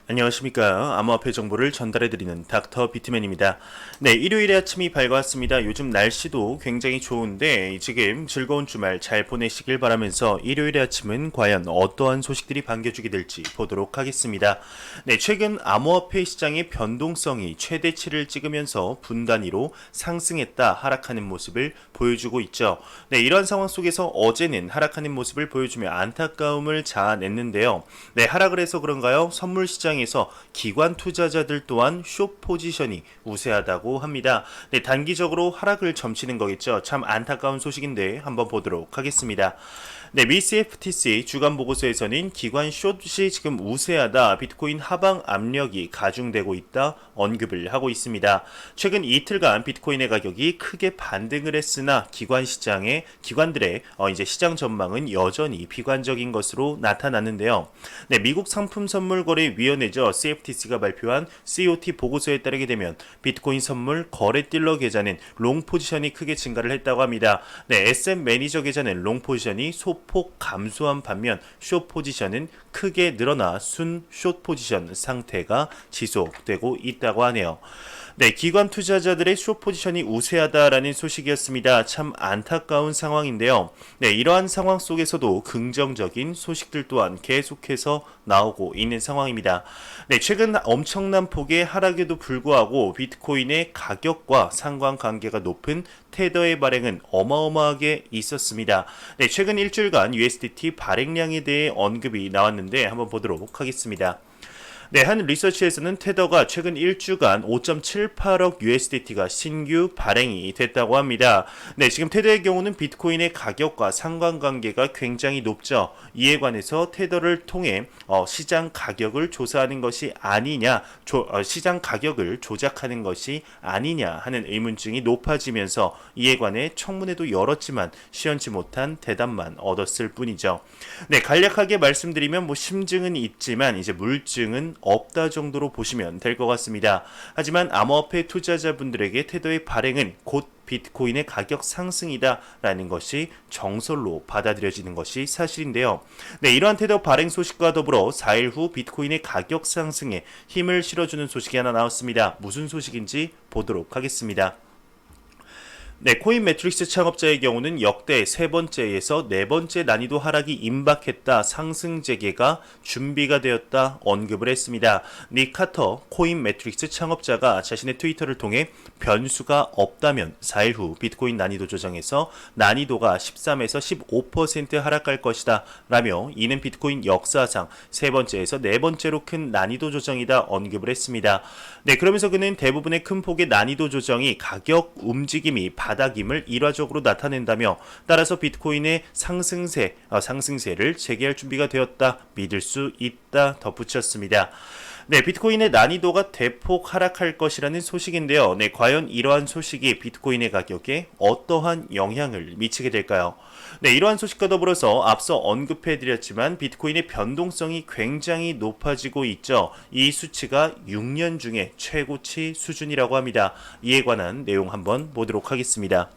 안녕하십니까. 암호화폐 정보를 전달해드리는 닥터 비트맨입니다. 네, 일요일에 아침이 밝아왔습니다. 요즘 날씨도 굉장히 좋은데 지금 즐거운 주말 잘 보내시길 바라면서 일요일의 아침은 과연 어떠한 소식들이 반겨주게 될지 보도록 하겠습니다. 네, 최근 암호화폐 시장의 변동성이 최대치를 찍으면서 분 단위로 상승했다 하락하는 모습을 보여주고 있죠. 네, 이러한 상황 속에서 어제는 하락하는 모습을 보여주며 안타까움을 자아냈는데요. 네, 하락을 해서 그런가요? 선물 시장에서 기관 투자자들 또한 숏 포지션이 우세하다고 합니다. 네, 단기적으로 하락을 점치는 거겠죠. 참 안타까운 소식인데 한번 보도록 하겠습니다. 네, 미 CFTC 주간 보고서에서는 기관 숏이 지금 우세하다, 비트코인 하방 압력이 가중되고 있다 언급을 하고 있습니다. 최근 이틀간 비트코인의 가격이 크게 반등을 했으나 기관들의 이제 시장 전망은 여전히 비관적인 것으로 나타났는데요. 네, 미국 상품선물거래위원회죠. CFTC가 발표한 COT 보고서에 따르게 되면 비트코인 선물 거래 딜러 계좌는 롱 포지션이 크게 증가를 했다고 합니다. 네, SM 매니저 계좌는 롱 포지션이 소폭 감소한 반면 숏 포지션은 크게 늘어나 순 숏 포지션 상태가 지속되고 있다고 하네요. 네, 기관 투자자들의 숏 포지션이 우세하다라는 소식이었습니다. 참 안타까운 상황인데요. 네, 이러한 상황 속에서도 긍정적인 소식들 또한 계속해서 나오고 있는 상황입니다. 네, 최근 엄청난 폭의 하락에도 불구하고 비트코인의 가격과 상관관계가 높은 테더의 발행은 어마어마하게 있었습니다. 네, 최근 일주일간 USDT 발행량에 대해 언급이 나왔는데 한번 보도록 하겠습니다. 네, 한 리서치에서는 테더가 최근 1주간 5.78억 USDT가 신규 발행이 됐다고 합니다. 네, 지금 테더의 경우는 비트코인의 가격과 상관관계가 굉장히 높죠. 이에 관해서 테더를 통해 시장 가격을 조사하는 것이 아니냐, 시장 가격을 조작하는 것이 아니냐 하는 의문증이 높아지면서 이에 관해 청문회도 열었지만 시원치 못한 대답만 얻었을 뿐이죠. 네, 간략하게 말씀드리면 심증은 있지만 이제 물증은 없다 정도로 보시면 될 것 같습니다. 하지만 암호화폐 투자자분들에게 테더의 발행은 곧 비트코인의 가격 상승이다 라는 것이 정설로 받아들여지는 것이 사실인데요. 네, 이러한 테더 발행 소식과 더불어 4일 후 비트코인의 가격 상승에 힘을 실어주는 소식이 하나 나왔습니다. 무슨 소식인지 보도록 하겠습니다. 네, 코인 매트릭스 창업자의 경우는 역대 세 번째에서 네 번째 난이도 하락이 임박했다, 상승 재개가 준비가 되었다 언급을 했습니다. 닉 카터 코인 매트릭스 창업자가 자신의 트위터를 통해 변수가 없다면 4일 후 비트코인 난이도 조정에서 난이도가 13에서 15% 하락할 것이다 라며 이는 비트코인 역사상 세 번째에서 네 번째로 큰 난이도 조정이다 언급을 했습니다. 네, 그러면서 그는 대부분의 큰 폭의 난이도 조정이 가격 움직임이 바닥임을 일화적으로 나타낸다며 따라서 비트코인의 상승세를 재개할 준비가 되었다, 믿을 수 있다 덧붙였습니다. 네, 비트코인의 난이도가 대폭 하락할 것이라는 소식인데요. 네, 과연 이러한 소식이 비트코인의 가격에 어떠한 영향을 미치게 될까요? 네, 이러한 소식과 더불어서 앞서 언급해드렸지만 비트코인의 변동성이 굉장히 높아지고 있죠. 이 수치가 6년 중에 최고치 수준이라고 합니다. 이에 관한 내용 한번 보도록 하겠습니다.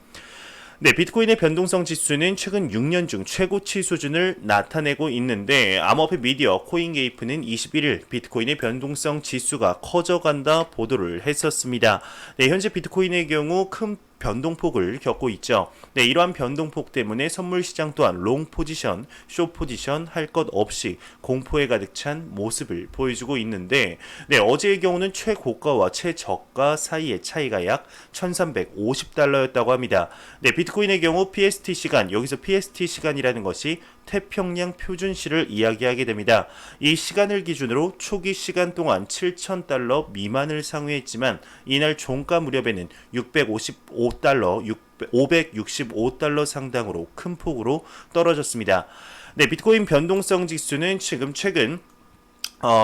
네, 비트코인의 변동성 지수는 최근 6년 중 최고치 수준을 나타내고 있는데 암호화폐 미디어 코인게이프는 21일 비트코인의 변동성 지수가 커져간다 보도를 했었습니다. 네, 현재 비트코인의 경우 큰 변동폭을 겪고 있죠. 네, 이러한 변동폭 때문에 선물 시장 또한 롱 포지션, 숏 포지션 할 것 없이 공포에 가득 찬 모습을 보여주고 있는데, 네, 어제의 경우는 최고가와 최저가 사이의 차이가 약 1350달러였다고 합니다. 네, 비트코인의 경우 PST 시간, 여기서 PST 시간이라는 것이 태평양 표준시를 이야기하게 됩니다. 이 시간을 기준으로 초기 시간 동안 7,000달러 미만을 상회했지만 이날 종가 무렵에는 565달러 상당으로 큰 폭으로 떨어졌습니다. 네, 비트코인 변동성 지수는 최근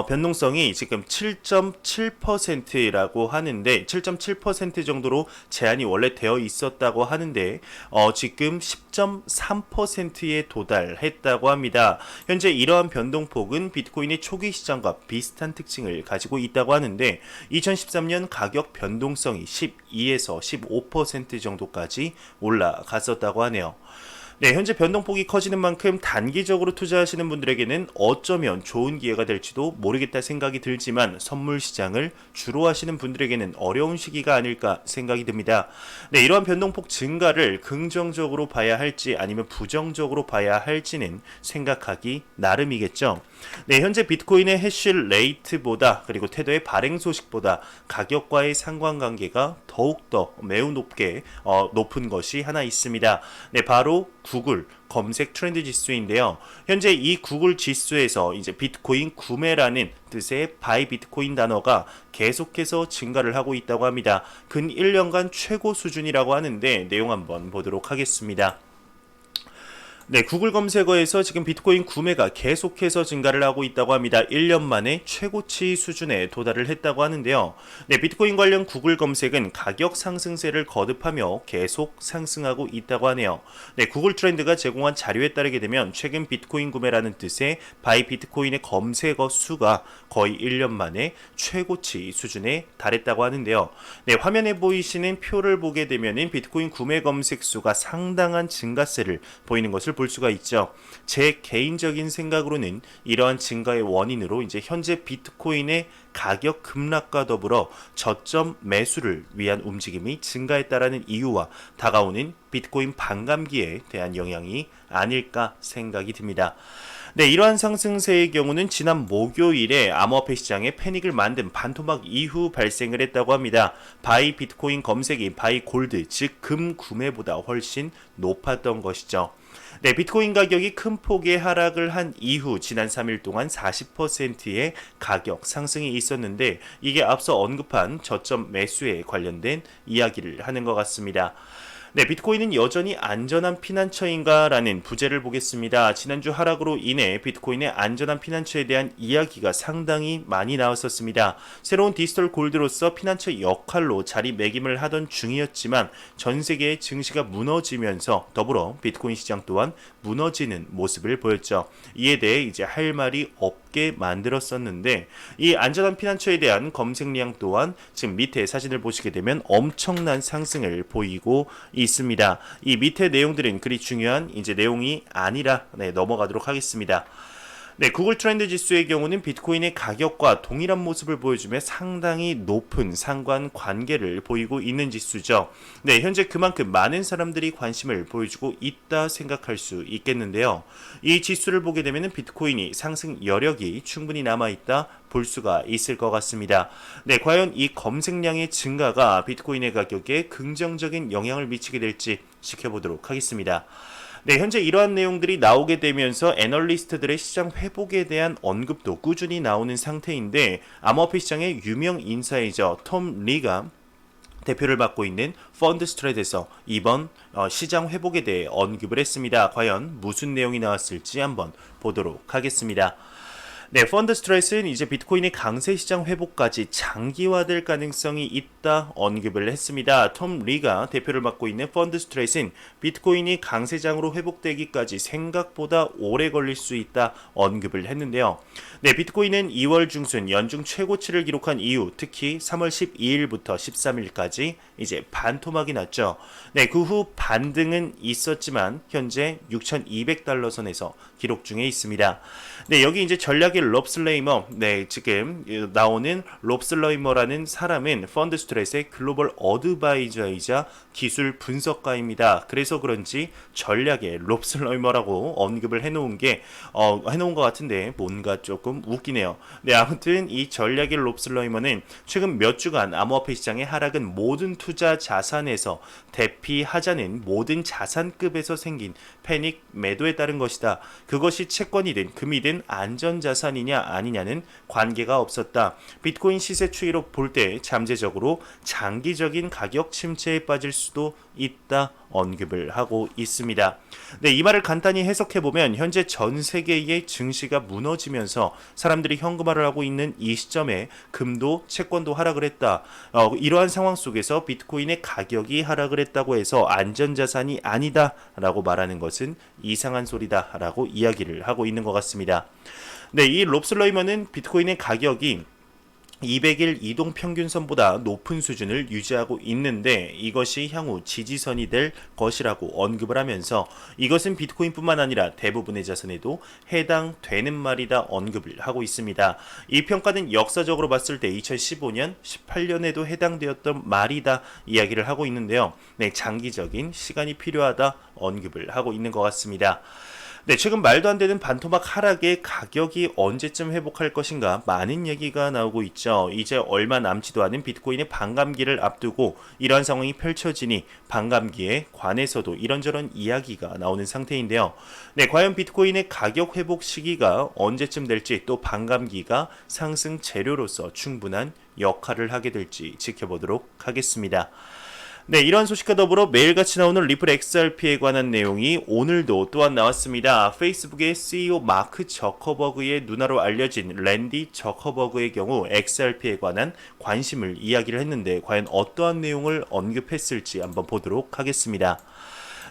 변동성이 지금 7.7%라고 하는데 7.7% 정도로 제한이 원래 되어 있었다고 하는데 지금 10.3%에 도달했다고 합니다. 현재 이러한 변동폭은 비트코인의 초기 시장과 비슷한 특징을 가지고 있다고 하는데 2013년 가격 변동성이 12에서 15% 정도까지 올라갔었다고 하네요. 네, 현재 변동폭이 커지는 만큼 단기적으로 투자하시는 분들에게는 어쩌면 좋은 기회가 될지도 모르겠다 생각이 들지만 선물 시장을 주로 하시는 분들에게는 어려운 시기가 아닐까 생각이 듭니다. 네, 이러한 변동폭 증가를 긍정적으로 봐야 할지 아니면 부정적으로 봐야 할지는 생각하기 나름이겠죠. 네, 현재 비트코인의 해시 레이트보다 그리고 테더의 발행 소식보다 가격과의 상관관계가 더욱더 매우 높은 것이 하나 있습니다. 네, 바로 구글 검색 트렌드 지수인데요. 현재 이 구글 지수에서 이제 비트코인 구매라는 뜻의 바이 비트코인 단어가 계속해서 증가를 하고 있다고 합니다. 근 1년간 최고 수준이라고 하는데 내용 한번 보도록 하겠습니다. 네, 구글 검색어에서 지금 비트코인 구매가 계속해서 증가를 하고 있다고 합니다. 1년 만에 최고치 수준에 도달을 했다고 하는데요. 네, 비트코인 관련 구글 검색은 가격 상승세를 거듭하며 계속 상승하고 있다고 하네요. 네, 구글 트렌드가 제공한 자료에 따르게 되면 최근 비트코인 구매라는 뜻의 바이 비트코인의 검색어 수가 거의 1년 만에 최고치 수준에 달했다고 하는데요. 네, 화면에 보이시는 표를 보게 되면은 비트코인 구매 검색 수가 상당한 증가세를 보이는 것을 볼 수가 있죠. 제 개인적인 생각으로는 이러한 증가의 원인으로 이제 현재 비트코인의 가격 급락과 더불어 저점 매수를 위한 움직임이 증가했다라는 이유와 다가오는 비트코인 반감기에 대한 영향이 아닐까 생각이 듭니다. 네, 이러한 상승세의 경우는 지난 목요일에 암호화폐 시장에 패닉을 만든 반토막 이후 발생을 했다고 합니다. 바이 비트코인 검색이 바이 골드, 즉 금 구매보다 훨씬 높았던 것이죠. 네, 비트코인 가격이 큰 폭의 하락을 한 이후 지난 3일 동안 40%의 가격 상승이 있었는데 이게 앞서 언급한 저점 매수에 관련된 이야기를 하는 것 같습니다. 네, 비트코인은 여전히 안전한 피난처인가라는 부제를 보겠습니다. 지난주 하락으로 인해 비트코인의 안전한 피난처에 대한 이야기가 상당히 많이 나왔었습니다. 새로운 디지털 골드로서 피난처 역할로 자리매김을 하던 중이었지만 전 세계의 증시가 무너지면서 더불어 비트코인 시장 또한 무너지는 모습을 보였죠. 이에 대해 이제 할 말이 없게 만들었었는데 이 안전한 피난처에 대한 검색량 또한 지금 밑에 사진을 보시게 되면 엄청난 상승을 보이고 있습니다. 이 밑에 내용들은 그리 중요한 이제 내용이 아니라 넘어가도록 하겠습니다. 네, 구글 트렌드 지수의 경우는 비트코인의 가격과 동일한 모습을 보여주며 상당히 높은 상관관계를 보이고 있는 지수죠. 네, 현재 그만큼 많은 사람들이 관심을 보여주고 있다 생각할 수 있겠는데요. 이 지수를 보게 되면 비트코인이 상승 여력이 충분히 남아있다 볼 수가 있을 것 같습니다. 네, 과연 이 검색량의 증가가 비트코인의 가격에 긍정적인 영향을 미치게 될지 지켜보도록 하겠습니다. 네, 현재 이러한 내용들이 나오게 되면서 애널리스트들의 시장 회복에 대한 언급도 꾸준히 나오는 상태인데 암호화폐 시장의 유명 인사이죠. 톰 리가 대표를 맡고 있는 펀드스트랩에서 이번 시장 회복에 대해 언급을 했습니다. 과연 무슨 내용이 나왔을지 한번 보도록 하겠습니다. 네, 펀드스트레스는 이제 비트코인의 강세 시장 회복까지 장기화될 가능성이 있다 언급을 했습니다. 톰 리가 대표를 맡고 있는 펀드스트레스는 비트코인이 강세장으로 회복되기까지 생각보다 오래 걸릴 수 있다 언급을 했는데요. 네, 비트코인은 2월 중순 연중 최고치를 기록한 이후 특히 3월 12일부터 13일까지 이제 반토막이 났죠. 네, 그 후 반등은 있었지만 현재 6,200달러 선에서 기록 중에 있습니다. 네, 여기 이제 전략의 롭슬레이머, 네, 지금 나오는 롭슬레이머라는 사람은 펀드스트레스의 글로벌 어드바이저이자 기술 분석가입니다. 그래서 그런지 전략의 롭슬레이머라고 언급을 해놓은 것 같은데 뭔가 조금 웃기네요. 네, 아무튼 이 전략의 롭슬레이머는 최근 몇 주간 암호화폐 시장의 하락은 모든 투자 자산에서 대피하자는 모든 자산급에서 생긴 패닉 매도에 따른 것이다. 그것이 채권이든 금이든 안전자산이냐 아니냐는 관계가 없었다. 비트코인 시세 추이로 볼 때 잠재적으로 장기적인 가격 침체에 빠질 수도 있다 언급을 하고 있습니다. 네, 이 말을 간단히 해석해보면 현재 전 세계의 증시가 무너지면서 사람들이 현금화를 하고 있는 이 시점에 금도 채권도 하락을 했다. 이러한 상황 속에서 비트코인의 가격이 하락을 했다고 해서 안전자산이 아니다 라고 말하는 것은 이상한 소리다 라고 이야기를 하고 있는 것 같습니다. 네, 이 롭슬레이머는 비트코인의 가격이 200일 이동 평균선보다 높은 수준을 유지하고 있는데 이것이 향후 지지선이 될 것이라고 언급을 하면서 이것은 비트코인뿐만 아니라 대부분의 자산에도 해당되는 말이다 언급을 하고 있습니다. 이 평가는 역사적으로 봤을 때 2015년, 18년에도 해당되었던 말이다 이야기를 하고 있는데요. 네, 장기적인 시간이 필요하다 언급을 하고 있는 것 같습니다. 네, 최근 말도 안 되는 반토막 하락의 가격이 언제쯤 회복할 것인가 많은 얘기가 나오고 있죠. 이제 얼마 남지도 않은 비트코인의 반감기를 앞두고 이러한 상황이 펼쳐지니 반감기에 관해서도 이런저런 이야기가 나오는 상태인데요. 네, 과연 비트코인의 가격 회복 시기가 언제쯤 될지 또 반감기가 상승 재료로서 충분한 역할을 하게 될지 지켜보도록 하겠습니다. 네, 이러한 소식과 더불어 매일같이 나오는 리플 XRP에 관한 내용이 오늘도 또한 나왔습니다. 페이스북의 CEO 마크 저커버그의 누나로 알려진 랜디 저커버그의 경우 XRP에 관한 관심을 이야기를 했는데 과연 어떠한 내용을 언급했을지 한번 보도록 하겠습니다.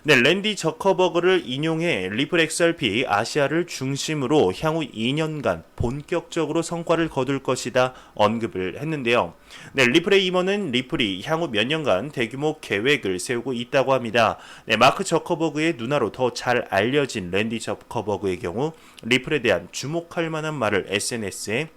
네, 랜디 저커버그를 인용해 리플 XRP 아시아를 중심으로 향후 2년간 본격적으로 성과를 거둘 것이다 언급을 했는데요. 네, 리플의 임원은 리플이 향후 몇 년간 대규모 계획을 세우고 있다고 합니다. 네, 마크 저커버그의 누나로 더 잘 알려진 랜디 저커버그의 경우 리플에 대한 주목할 만한 말을 SNS에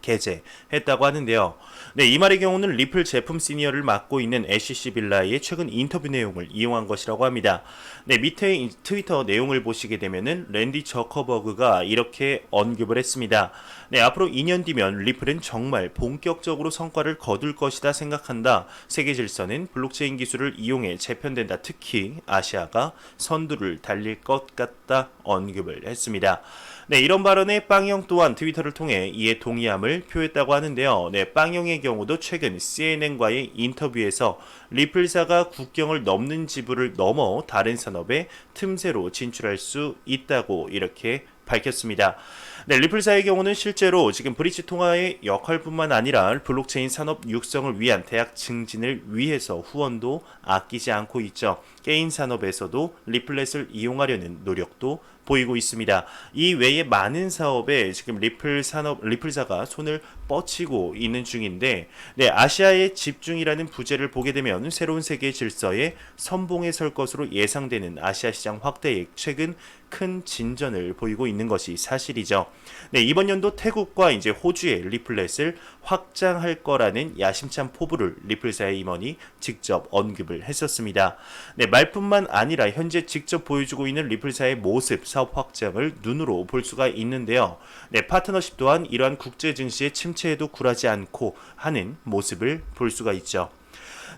게재했다고 하는데요. 네, 이 말의 경우는 리플 제품 시니어를 맡고 있는 애쉬 빌라의 최근 인터뷰 내용을 이용한 것이라고 합니다. 네, 밑에 트위터 내용을 보시게 되면은 랜디 저커버그가 이렇게 언급을 했습니다. 네, 앞으로 2년 뒤면 리플은 정말 본격적으로 성과를 거둘 것이다 생각한다. 세계 질서는 블록체인 기술을 이용해 재편된다. 특히 아시아가 선두를 달릴 것 같다 언급을 했습니다. 네, 이런 발언에 빵형 또한 트위터를 통해 이에 동의함을 표했다고 하는데요. 네, 빵형의 경우도 최근 CNN과의 인터뷰에서 리플사가 국경을 넘는 지불을 넘어 다른 산업에 틈새로 진출할 수 있다고 이렇게 밝혔습니다. 네, 리플사의 경우는 실제로 지금 브릿지 통화의 역할뿐만 아니라 블록체인 산업 육성을 위한 대학 증진을 위해서 후원도 아끼지 않고 있죠. 게임 산업에서도 리플렛을 이용하려는 노력도 보이고 있습니다. 이 외에 많은 사업에 지금 리플사가 손을 뻗치고 있는 중인데, 네, 아시아의 집중이라는 부제를 보게 되면 새로운 세계 질서에 선봉에 설 것으로 예상되는 아시아 시장 확대에 최근 큰 진전을 보이고 있는 것이 사실이죠. 네, 이번 연도 태국과 이제 호주의 리플렛을 확장할 거라는 야심찬 포부를 리플사의 임원이 직접 언급을 했었습니다. 네, 말뿐만 아니라 현재 직접 보여주고 있는 리플사의 모습, 사업 확장을 눈으로 볼 수가 있는데요. 네, 파트너십 또한 이러한 국제 증시의 침체에도 굴하지 않고 하는 모습을 볼 수가 있죠.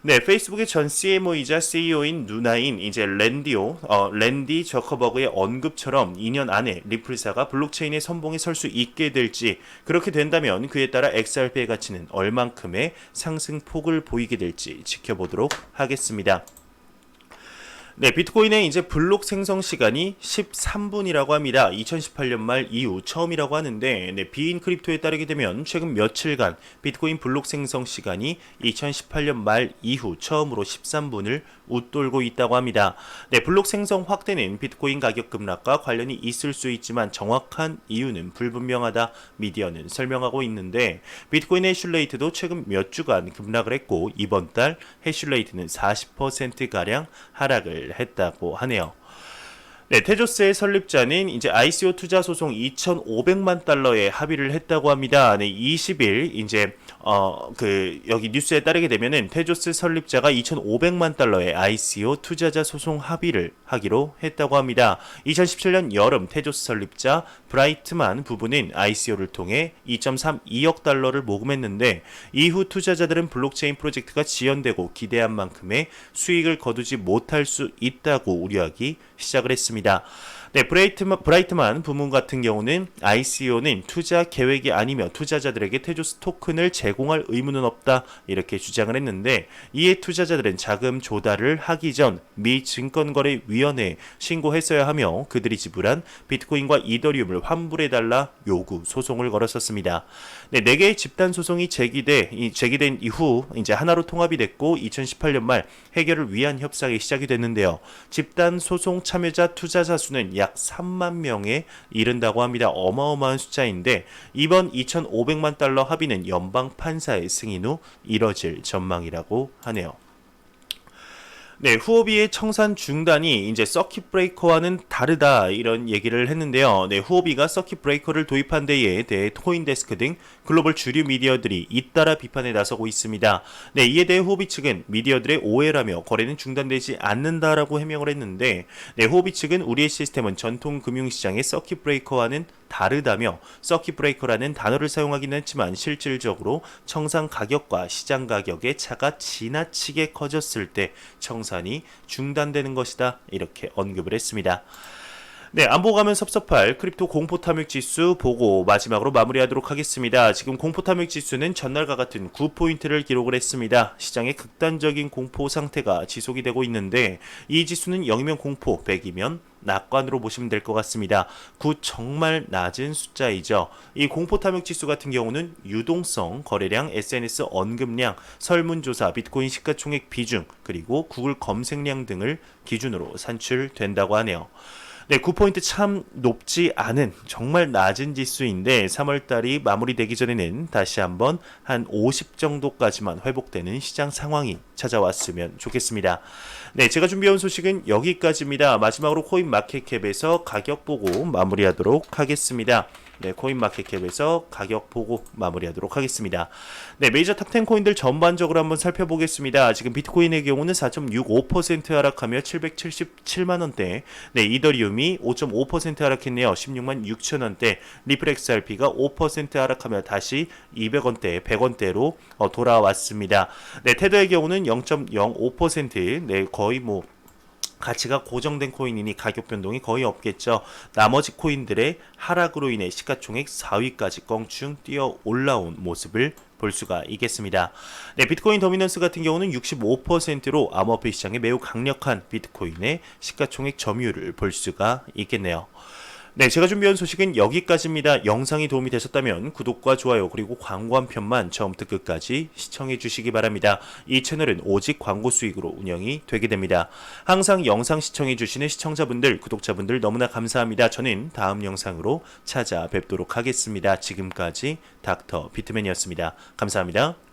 네, 페이스북의 전 CMO이자 CEO인 누나인 이제 랜디 저커버그의 언급처럼 2년 안에 리플사가 블록체인의 선봉에 설 수 있게 될지, 그렇게 된다면 그에 따라 XRP의 가치는 얼만큼의 상승폭을 보이게 될지 지켜보도록 하겠습니다. 네, 비트코인의 이제 블록 생성 시간이 13분이라고 합니다. 2018년 말 이후 처음이라고 하는데, 네, 비인 크립토에 따르게 되면 최근 며칠간 비트코인 블록 생성 시간이 2018년 말 이후 처음으로 13분을 웃돌고 있다고 합니다. 네, 블록 생성 확대는 비트코인 가격 급락과 관련이 있을 수 있지만 정확한 이유는 불분명하다 미디어는 설명하고 있는데, 비트코인 해슐레이트도 최근 몇 주간 급락을 했고 이번 달 해슐레이트는 40%가량 하락을 했다고 하네요. 네, 테조스의 설립자는 이제 ICO 투자 소송 2,500만 달러에 합의를 했다고 합니다. 네, 20일 이제 여기 뉴스에 따르게 되면은 테조스 설립자가 2,500만 달러의 ICO 투자자 소송 합의를 하기로 했다고 합니다. 2017년 여름 테조스 설립자 브라이트만 부부는 ICO를 통해 2.32억 달러를 모금했는데 이후 투자자들은 블록체인 프로젝트가 지연되고 기대한 만큼의 수익을 거두지 못할 수 있다고 우려하기 시작을 했습니다. 네, 브라이트만 부문 같은 경우는 ICO는 투자 계획이 아니며 투자자들에게 테조스 토큰을 제공할 의무는 없다 이렇게 주장을 했는데, 이에 투자자들은 자금 조달을 하기 전 미 증권거래위원회에 신고했어야 하며 그들이 지불한 비트코인과 이더리움을 환불해달라 요구 소송을 걸었었습니다. 네, 4개의 집단 소송이 제기된 이후 이제 하나로 통합이 됐고 2018년 말 해결을 위한 협상이 시작이 됐는데요. 집단 소송 참여자 투자자 수는 약 약 3만 명에 이른다고 합니다. 어마어마한 숫자인데 이번 2,500만 달러 합의는 연방 판사의 승인 후 이뤄질 전망이라고 하네요. 네, 후오비의 청산 중단이 이제 서킷 브레이커와는 다르다 이런 얘기를 했는데요. 네, 후오비가 서킷 브레이커를 도입한 데에 대해 코인데스크 등 글로벌 주류 미디어들이 잇따라 비판에 나서고 있습니다. 네, 이에 대해 후오비 측은 미디어들의 오해라며 거래는 중단되지 않는다라고 해명을 했는데, 네, 후오비 측은 우리의 시스템은 전통 금융시장의 서킷 브레이커와는 다르다며 서킷 브레이커라는 단어를 사용하기는 했지만 실질적으로 청산 가격과 시장 가격의 차가 지나치게 커졌을 때 청산이 중단되는 것이다 이렇게 언급을 했습니다. 네, 안 보고 가면 섭섭할 크립토 공포 탐욕 지수 보고 마지막으로 마무리하도록 하겠습니다. 지금 공포 탐욕 지수는 전날과 같은 9포인트를 기록을 했습니다. 시장의 극단적인 공포 상태가 지속이 되고 있는데 이 지수는 0이면 공포, 100이면 낙관으로 보시면 될 것 같습니다. 9 정말 낮은 숫자이죠. 이 공포 탐욕 지수 같은 경우는 유동성, 거래량, SNS 언급량, 설문조사, 비트코인 시가총액 비중, 그리고 구글 검색량 등을 기준으로 산출된다고 하네요. 네, 9포인트 참 높지 않은 정말 낮은 지수인데 3월달이 마무리되기 전에는 다시 한번 한 50 정도까지만 회복되는 시장 상황이 찾아왔으면 좋겠습니다. 네, 제가 준비해온 소식은 여기까지입니다. 마지막으로 코인마켓캡에서 가격 보고 마무리하도록 하겠습니다. 네, 코인마켓캡에서 가격 보고 마무리하도록 하겠습니다. 네, 메이저 탑10 코인들 전반적으로 한번 살펴보겠습니다. 지금 비트코인의 경우는 4.65% 하락하며 777만원대, 네, 이더리움이 5.5% 하락했네요. 16만 6천원대, 리플 XRP가 5% 하락하며 다시 200원대, 100원대로 돌아왔습니다. 네, 테더의 경우는 0.05%, 네, 거의 가치가 고정된 코인이니 가격 변동이 거의 없겠죠. 나머지 코인들의 하락으로 인해 시가총액 4위까지 껑충 뛰어 올라온 모습을 볼 수가 있겠습니다. 네, 비트코인 더미넌스 같은 경우는 65%로 암호화폐 시장에 매우 강력한 비트코인의 시가총액 점유율을 볼 수가 있겠네요. 네, 제가 준비한 소식은 여기까지입니다. 영상이 도움이 되셨다면 구독과 좋아요 그리고 광고 한 편만 처음부터 끝까지 시청해 주시기 바랍니다. 이 채널은 오직 광고 수익으로 운영이 되게 됩니다. 항상 영상 시청해 주시는 시청자분들, 구독자분들 너무나 감사합니다. 저는 다음 영상으로 찾아뵙도록 하겠습니다. 지금까지 닥터 비트맨이었습니다. 감사합니다.